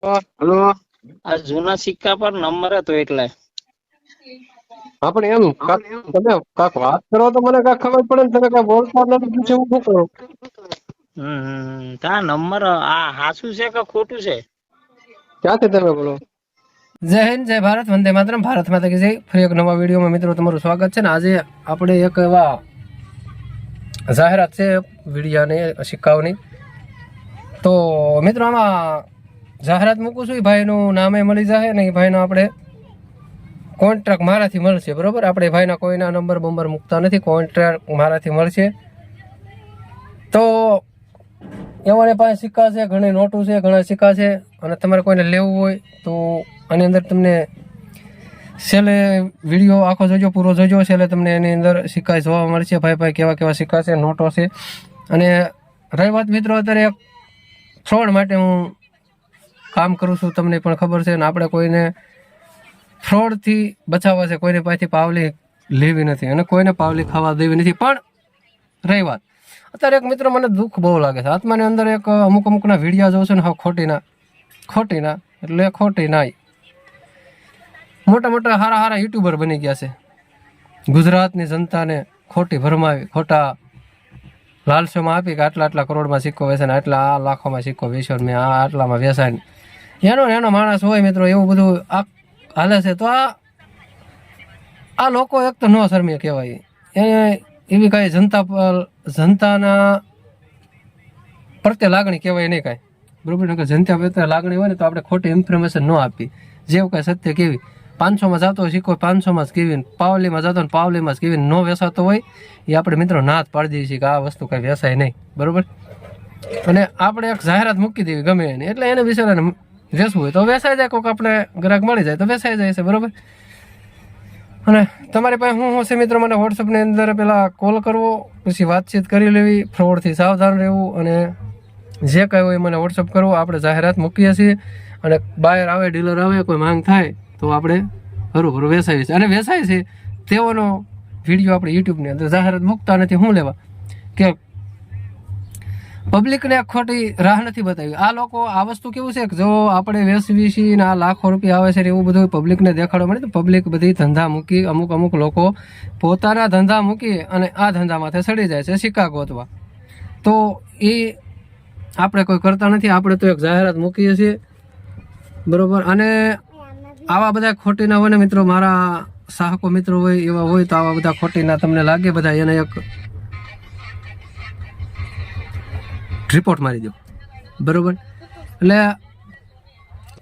Hello. આ જૂના સિક્કા પર નંબર હતો એટલે આપણે એમ તમે કાક વાત કરો તો મને કાક ખબર પડે ને. તમે કાંઈ બોલતા નથી પૂછે હું શું કરું? તા નંબર આ હાસું છે કે ખોટું છે? ક્યાંથી તમે બોલો? જય હિન્દ, જય ભારત, વંદે માતરમ. ભારત માતા કી જય. ફરી એક નવા વિડીયોમાં મિત્રો તમારું સ્વાગત છે ને. આજે આપણે એક એવા જાહેરાત છે વિડીયાની સિક્કાઓની. તો મિત્રો આમાં જાહેરાત મૂકું છું, એ ભાઈનું નામે મળી જાય ને એ ભાઈનો આપણે કોન્ટ્રાક્ટ મારાથી મળશે, બરોબર? આપણે ભાઈના કોઈના નંબર બંબર મૂકતા નથી, કોન્ટ્રાક્ટ મારાથી મળશે. તો એવાની પાસે સિક્કા છે, ઘણી નોટો છે, ઘણા સિક્કા છે, અને તમારે કોઈને લેવું હોય તો આની અંદર તમને છેલ્લે વિડીયો આખો જોજો, પૂરો જોજો. છેલ્લે તમને એની અંદર સિક્કા જોવા મળશે. ભાઈ કેવા કેવા સિક્કા છે, નોટો છે. અને રહી વાત મિત્રો, અત્યારે એક ફ્રોડ માટે હું કામ કરું છું, તમને પણ ખબર છે. અને આપણે કોઈને ફ્રોડથી બચાવવા છે, કોઈને પાસેથી પાવલી લેવી નથી અને કોઈને પાવલી ખાવા દેવી નથી. પણ રહી વાત, અત્યારે એક મિત્રો મને દુઃખ બહુ લાગે છે આત્માની અંદર. એક અમુકના વિડીયો જોઉં છું ને, હા ખોટીના એટલે ખોટી નાય મોટા હારા યુટ્યુબર બની ગયા છે. ગુજરાતની જનતાને ખોટી ભરમાવી, ખોટા લાલચોમાં આપી કે આટલા કરોડમાં સિક્કો વેચાય ને આટલા આ લાખોમાં સિક્કો વેચ્યો, મેં આ આટલામાં વેચાય. એનો માણસ હોય મિત્રો, એવું બધું આ હાલે છે. તો આ લોકો એક તો નો શરમીય કહેવાય. એવી કાંઈ જનતાના પ્રત્યે લાગણી કહેવાય નહીં કાંઈ, બરોબર ને? કે જનતા પ્રત્યે લાગણી હોય ને તો આપણે ખોટી ઇન્ફોર્મેશન ન આપી. જેવું કાંઈ સત્ય કેવી 500માં જતો હોય સિક્કો 500માં જ કેવી, પાવલીમાં જતો ને પાવલીમાં જ કેવી ન વેસાતો હોય, એ આપણે મિત્રો નાથ પાડી દઈએ છીએ કે આ વસ્તુ કાંઈ વેસાય નહીં, બરોબર? અને આપણે એક જાહેરાત મૂકી દેવી ગમે એની, એટલે એને બિચારાને વેચવું હોય તો વેસાઈ જાય, કોઈક આપણે ગ્રાહક મળી જાય તો વેસાઈ જાય છે, બરોબર? અને તમારી પાસે શું હશે મિત્રો, મને વોટ્સઅપની અંદર પેલા કોલ કરવો, પછી વાતચીત કરી લેવી, ફ્રોડથી સાવધાન રહેવું. અને જે કાંઈ હોય મને વોટ્સઅપ કરવો. આપણે જાહેરાત મૂકીએ છીએ અને બાયર આવે, ડીલર આવે, કોઈ માંગ થાય તો આપણે હરું વેસાઈએ છીએ. અને વેસાય છે તેઓનો વિડીયો આપણે યુટ્યુબની અંદર જાહેરાત મૂકતા નથી. શું લેવા કે પબ્લિકને ખોટી રાહ નથી બતાવી. આ લોકો આ વસ્તુ કેવું છે કે જો આપણે વેચવી છીએ ને આ લાખો રૂપિયા આવે છે એવું બધું પબ્લિકને દેખાડવા મળે તો પબ્લિક બધી ધંધા મૂકી, અમુક લોકો પોતાના ધંધા મૂકી અને આ ધંધામાંથી સડી જાય છે સિક્કા ગોતવા. તો એ આપણે કોઈ કરતા નથી. આપણે તો એક જાહેરાત મૂકીએ છીએ, બરોબર? અને આવા બધા ખોટીના હોય ને મિત્રો, મારા સાહકો મિત્રો હોય એવા હોય તો આવા બધા ખોટીના તમને લાગે બધા, એને એક રિપોર્ટ મારી દો, બરોબર? એટલે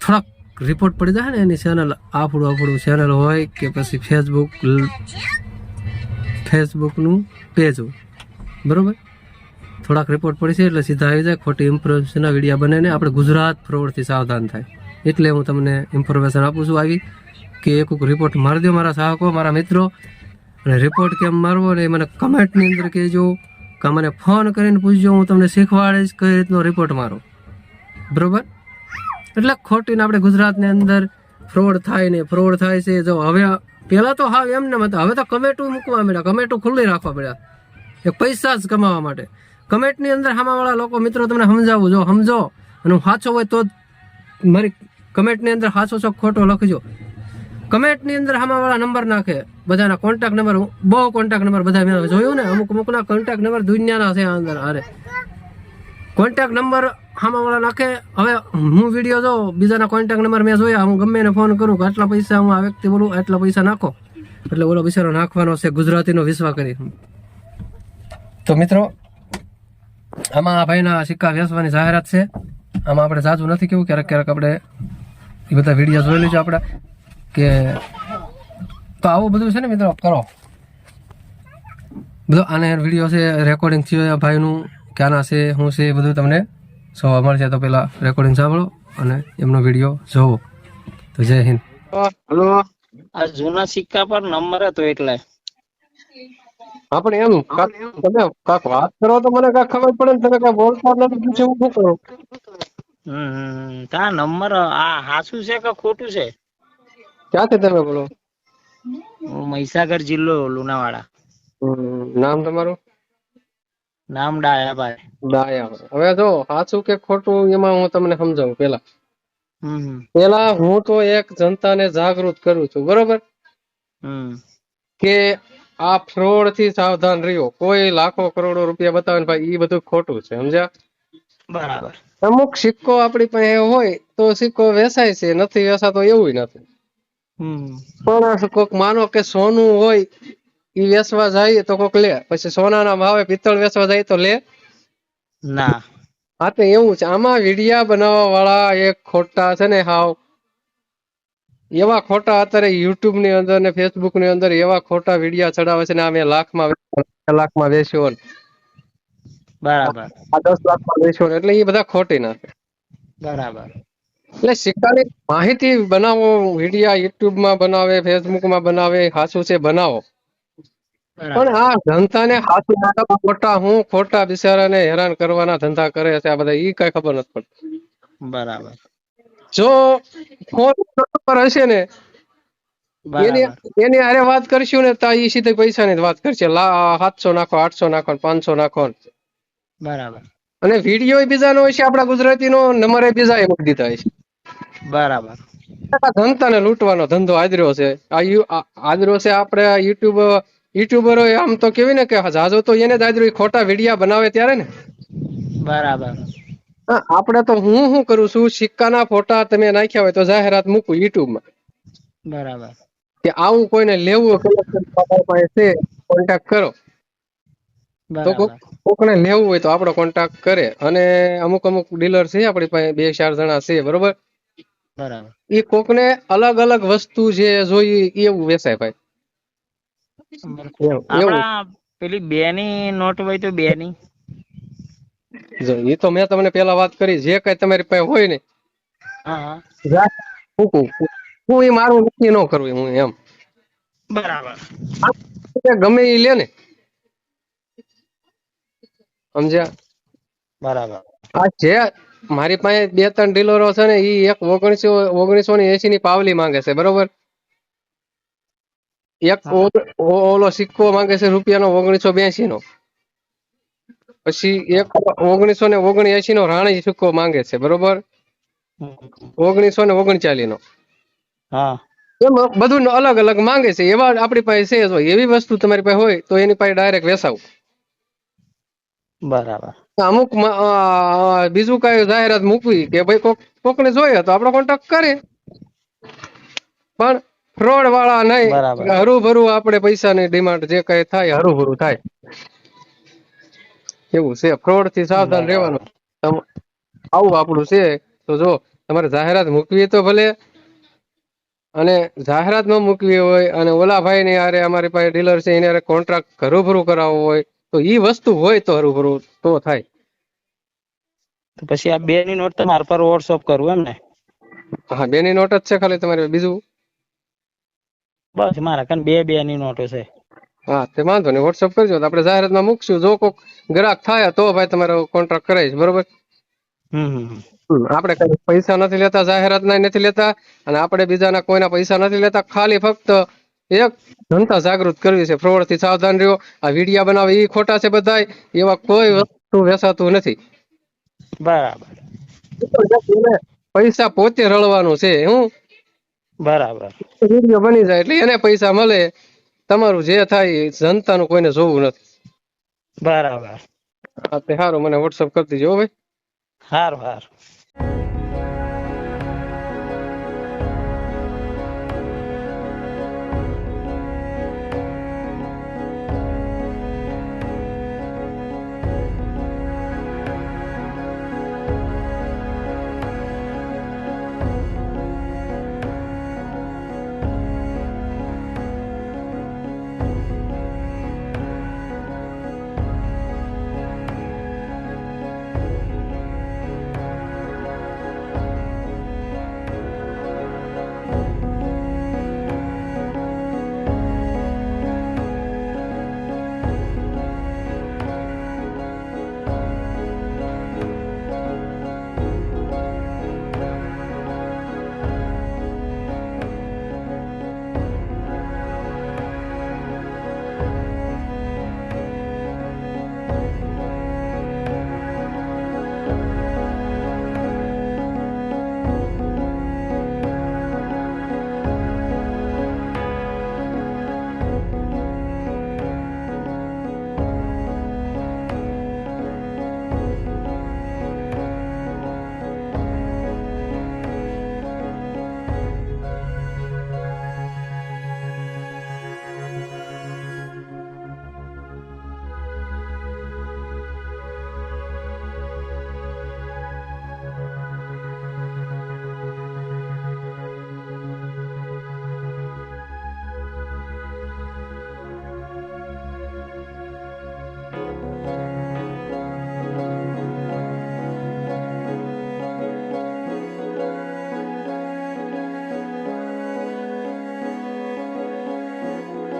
થોડાક રિપોર્ટ પડી જાય ને એની ચેનલ, આપણું ચેનલ હોય કે પછી ફેસબુકનું પેજ હોય, બરોબર? થોડાક રિપોર્ટ પડી છે એટલે સીધા આવી જાય. ખોટી ઇન્ફોર્મેશનના વિડીયો બને ને આપણે ગુજરાત ફ્રોડથી સાવધાન થાય, એટલે હું તમને ઇન્ફોર્મેશન આપું છું આવી કે એક રિપોર્ટ મારી દો મારા સાહકો, મારા મિત્રો. અને રિપોર્ટ કેમ મારવો ને એ મને કમેન્ટની અંદર કહેજો, કે મને ફોન કરીને પૂછજો, હું તમને શીખવાડીશ કઈ રીતનો રિપોર્ટ મારો, બરોબર? એટલે ખોટીને આપણે ગુજરાતની અંદર ફ્રોડ થાય ને ફ્રોડ થાય છે. જો હવે પહેલાં તો હાવ એમને મત, હવે તો કમેન્ટો મૂકવા મળ્યા, કમેન્ટો ખુલ્લી રાખવા મળ્યા, એ પૈસા જ કમાવા માટે. કમેન્ટની અંદર સામાવાળા લોકો મિત્રો તમને સમજાવું, જો સમજો અને સાચો હોય તો મારી કમેન્ટની અંદર સાચો છો ખોટો લખજો. કમેન્ટની અંદર સામાવાળા નંબર નાખે, બધાના કોન્ટેક્ટ નંબર, બહુ કોન્ટેક્ટ નંબર બધા મેં જોયું ને, અમુકના કોન્ટેક્ટ નંબર દુનિયાના છે અંદર. અરે કોન્ટેક્ટ નંબર સામાવાળા નાખે. હવે હું વિડીયો જો બીજાના કોન્ટેક્ટ નંબર મેં જોયા, હું ગમે એને ફોન કરું કે આટલા પૈસા, હું આ વ્યક્તિ બોલું આટલા પૈસા નાખો, એટલે ઓલો બિચારો નાખવાનો છે ગુજરાતીનો વિશ્વાસ કરી. તો મિત્રો આમાં આ ભાઈના સિક્કા વેચવાની જાહેરાત છે. આમાં આપણે જાજુ નથી કેવું, ક્યારેક આપણે એ બધા વિડીયો જોઈ લેજો આપણે કે. તો આવું બધું છે ને મિત્રો, કરો બધું. આને વિડીયો છે, રેકોર્ડિંગ થયું ભાઈનું, ક્યાંના છે શું છે એ બધું તમને જોવા મળશે. તો પેલા રેકોર્ડિંગ સાંભળો અને એમનો વિડીયો જોવો. તો જય હિન્દ. હલો. આ જૂના સિક્કા પર નંબર હતો એટલે આપણે એમ તમે કાક વાત કરો તો મને કાક ખબર પડે ને. તમે કાંઈ બોલતા નથી પૂછે હું શું કરું? તા નંબર આ હાસું છે કે ખોટું છે? ક્યાંથી તમે બોલો? હું મહીસાગર જિલ્લો લુણાવાડા. નામ તમારું? નામ ડાયાભાઈ. ડાયા. હવે જો સાચું કે ખોટું એમાં હું તમને સમજાવું પેલા. હમ પેલા હું તો એક જનતાને જાગૃત કરું છું, બરોબર, હમ કે આ ફ્રોડ થી સાવધાન રહ્યો. કોઈ લાખો કરોડો રૂપિયા બતાવે ને ભાઈ, ઈ બધું ખોટું છે, સમજ્યા? બરાબર. અમુક સિક્કો આપણી પાસે હોય તો સિક્કો વેચાય છે, નથી વેચાતો એવું નથી. હમ પણ કોક માનો કે સોનું હોય, ઈ વેચવા જાય તો કોક લે, પછી સોનાના ભાવે પિત્તળ વેચવા જાય તો લે. ના. હા તો એવું છે. આમાં વિડિયા બનાવવા વાળા એક ખોટા છે ને, હાવ એવા ખોટા અત્યારે યુટ્યુબ ની અંદર ને ફેસબુક ની અંદર એવા ખોટા વિડિયા ચડાવે છે ને, આ મેં લાખમાં વેચ્યો ને, બરાબર. આ 10 લાખમાં વેચ્યો ને, એટલે એ બધા ખોટી નાખે. બરાબર. એટલે સિક્કાની માહિતી બનાવો, વિડિયા યુટ્યુબમાં બનાવે, ફેસબુકમાં બનાવે, હાચું છે બનાવો. પણ બરાબર. આ જનતાને હાચું માનવા ખોટા, હું ખોટા બિચારાને હેરાન કરવાના ધંધા કરે છે આ બધા, ઈ કઈ ખબર નથી પડતી. બરાબર. જો ફોન પર હશે ને, એની બરાબર. એની હારે વાત કરશું ને, તો ઈ સીધી પૈસાની જ વાત કરશે. 700 નાખો, 800 નાખો, 500 નાખો. બરાબર. અને વિડીયો બીજાનો હોય છે, આપણા ગુજરાતીનો નંબર બીજા મૂકી દીધા હોય છે. બરાબર. જનતાને લૂંટવાનો ધંધો આદર્યો છે. આદર્યો છે આપણે યુટ્યુબરો. આમ તો કેવી ને કે જાજો તો એને જ આદર્યો, ખોટા વિડીયા બનાવે ત્યારે ને. બરાબર. હા, આપણે તો હું શું કરું છું, સિક્કાના ફોટા તમે નાખ્યા હોય તો જાહેરાત મૂકું યુટ્યુબમાં, બરાબર. કે આવું કોઈને લેવું છે, કોન્ટેક્ટ કરો. તો બરાબર. કોકને લેવું હોય તો આપણો કોન્ટેક્ટ કરે. અને અમુક ડીલર છે આપણી પાસે, 2-4 જણા છે, બરોબર. બરાબર. એ કોકને અલગ અલગ વસ્તુ જે જોઈ એવું વેચાય ભાઈ. એવું આપડા પેલી 2 ની નોટ હોય તો 2 ની. જો એ તો મેં તમને પેલા વાત કરી, જે કઈ તમારી પાસે હોય ને, હા. મૂકું. હું એ મારું નક્કી ન કરવું, હું એમ. બરાબર. ગમે એ લે ને, સમજ્યા? બરાબર. આ જે મારી પાસે 2-3 ડીલરો છે ને, ઈ એક 1980 ની પાવલી માંગે છે, બરોબર. એક હા. ઓલો સિક્કો માંગે છે રૂપિયાનો 1982 નો. પછી એક 1979 નો રાણી સિક્કો માંગે છે, બરોબર. 1939 નો. હા. એમ બધું અલગ અલગ માંગે છે. એવા આપણી પાસે છે. એવી વસ્તુ તમારી પાસે હોય તો એની પાસે ડાયરેક્ટ વેસાવું. બરાબર. અમુક બીજું કઈ જાહેરાત મૂકવી કે ભાઈ કોકને જોઈએ તો આપણો કોન્ટેક્ટ કરે, પણ ફ્રોડ વાળા બરાબર. નહીં. હરુભરું આપણે પૈસાની ડિમાન્ડ જે કઈ થાય, હરુભરું થાય એવું છે. ફ્રોડ થી સાવધાન રહેવાનું. બરાબર. આવું આપણું છે. તો જો તમારે જાહેરાત મૂકવી તો ભલે, અને જાહેરાત ન મૂકવી હોય અને ઓલા ભાઈ ની હારે અમારી પાસે ડીલર છે એને કોન્ટ્રાક્ટ હરુભરું કરાવવો હોય તો ઈ વસ્તુ હોય તો હરુભરું તો થાય. તો પછી આ 2 ની નોટ તો મારા પર વોટ્સઅપ કરવું એમ ને? હા, 2 ની નોટ જ છે ખાલી તમારે, બીજું? બસ મારા કાન 2 ની નોટો છે. હા, તે વાંધો નહીં, વોટ્સઅપ કરજો તો આપણે જાહેરાતમાં મૂકશું. જો કોઈક ગ્રાહક થાય તો ભાઈ તમારો કોન્ટ્રાક્ટ કરાવીશ, બરોબર. આપણે કઈ પૈસા નથી લેતા, જાહેરાત ના નથી લેતા, અને આપણે બીજાના કોઈના પૈસા નથી લેતા. ખાલી ફક્ત એક જનતા જાગૃત કરવી છે. ફ્રોડ થી સાવધાન રહ્યો. આ વિડિયા બનાવે એ ખોટા છે બધાય. એવા કોઈ વસ્તુ વેચાતું નથી. બરાબર. પૈસા પોતે રળવાનું છે. હું બરાબર. વિડીયો બની જાય એટલે એને પૈસા મળે. તમારું જે થાય જનતાનું કોઈને જોવું નથી. બરાબર. હા, તે સારું, મને વોટ્સઅપ કરી દેજો હો ભાઈ. હારું હારું.